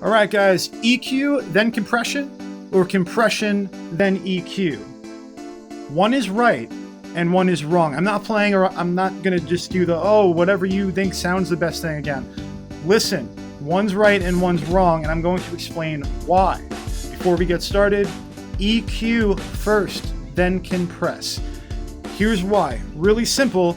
All right, guys, EQ, then compression, or compression, then EQ. One is right and one is wrong. I'm not playing, or I'm not gonna just do the, oh, whatever you think sounds the best thing again. Listen, one's right and one's wrong, and I'm going to explain why. Before we get started, EQ first, then compress. Here's why. Really simple.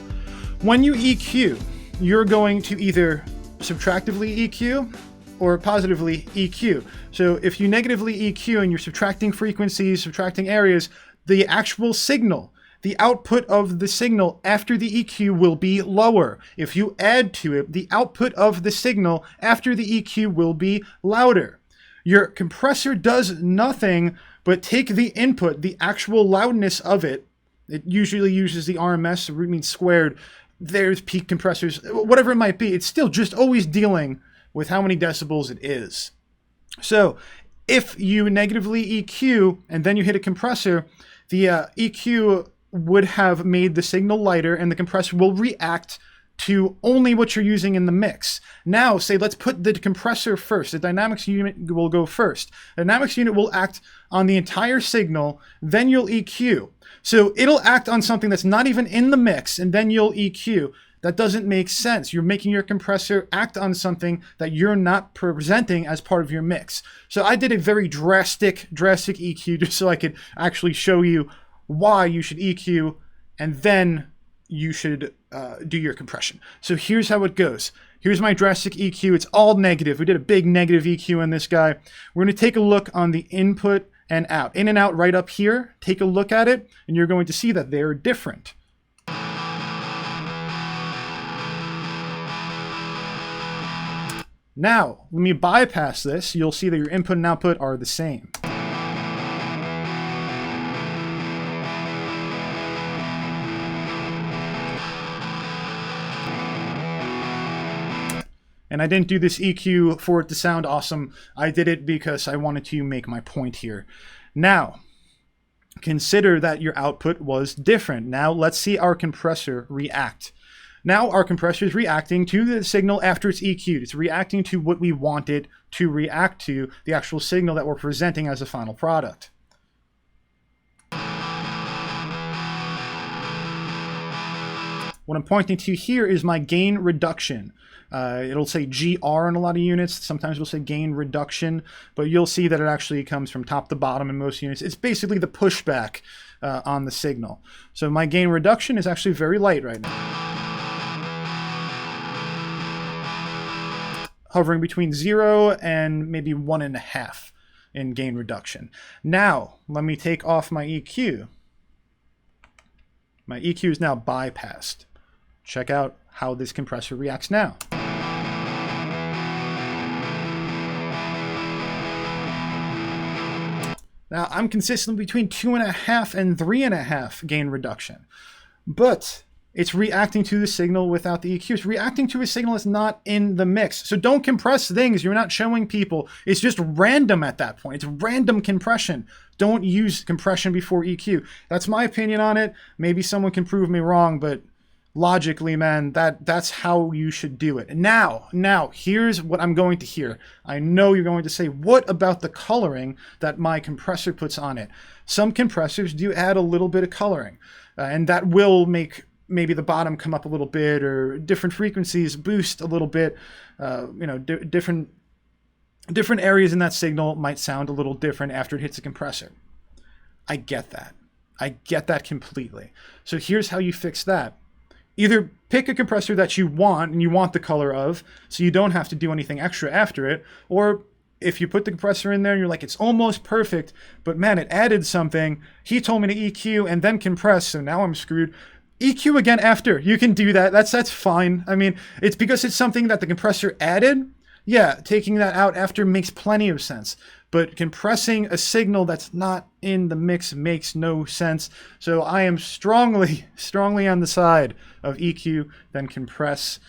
When you EQ, you're going to either subtractively EQ or positively EQ. So if you negatively EQ and you're subtracting frequencies, subtracting areas, the actual signal, the output of the signal after the EQ will be lower. If you add to it, the output of the signal after the EQ will be louder. Your compressor does nothing but take the input, the actual loudness of it. It usually uses the RMS, root mean squared. There's peak compressors, whatever it might be. It's still just always dealing with how many decibels it is. So if you negatively EQ and then you hit a compressor, the EQ would have made the signal lighter and the compressor will react to only what you're using in the mix. Now, say, let's put the compressor first. The dynamics unit will go first. The dynamics unit will act on the entire signal, then you'll EQ. So it'll act on something that's not even in the mix, and then you'll EQ. That doesn't make sense. You're making your compressor act on something that you're not presenting as part of your mix. So I did a very drastic EQ just so I could actually show you why you should EQ, and then you should do your compression. So here's how it goes. Here's my drastic EQ. It's all negative. We did a big negative EQ on this guy. We're going to take a look on the input and out. In and out right up here. Take a look at it, and you're going to see that they're different. Now, let me bypass this. You'll see that your input and output are the same. And I didn't do this EQ for it to sound awesome. I did it because I wanted to make my point here. Now, consider that your output was different. Now, let's see our compressor react. Now, our compressor is reacting to the signal after it's EQ'd. It's reacting to what we want it to react to, the actual signal that we're presenting as a final product. What I'm pointing to here is my gain reduction. It'll say GR in a lot of units. Sometimes it'll say gain reduction, but you'll see that it actually comes from top to bottom in most units. It's basically the pushback on the signal. So my gain reduction is actually very light right now. Hovering between 0 and maybe 1.5 in gain reduction. Now, let me take off my EQ. My EQ is now bypassed. Check out how this compressor reacts now. Now, I'm consistent between 2.5 and 3.5 gain reduction, but it's reacting to the signal without the EQ. It's reacting to a signal that's not in the mix. So don't compress things you're not showing people. It's just random at that point. It's random compression. Don't use compression before EQ. That's my opinion on it. Maybe someone can prove me wrong, but logically, man, that's how you should do it. Now, here's what I'm going to hear. I know you're going to say, what about the coloring that my compressor puts on it? Some compressors do add a little bit of coloring, and that will make maybe the bottom come up a little bit, or different frequencies boost a little bit. Different areas in that signal might sound a little different after it hits a compressor. I get that. I get that completely. So here's how you fix that. Either pick a compressor that you want and you want the color of, so you don't have to do anything extra after it, or if you put the compressor in there and you're like, it's almost perfect, but man, it added something. He told me to EQ and then compress, so now I'm screwed. EQ again after. You can do that. That's fine. I mean, it's because it's something that the compressor added. Yeah, taking that out after makes plenty of sense. But compressing a signal that's not in the mix makes no sense. So I am strongly on the side of EQ, then compress.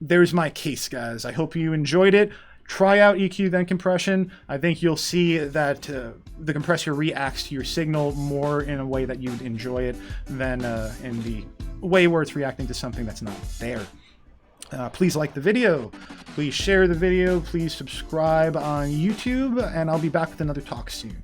There's my case, guys. I hope you enjoyed it. Try out EQ, then compression. I think you'll see that the compressor reacts to your signal more in a way that you'd enjoy it than in the way where it's reacting to something that's not there. Please like the video. Please share the video. Please subscribe on YouTube, and I'll be back with another talk soon.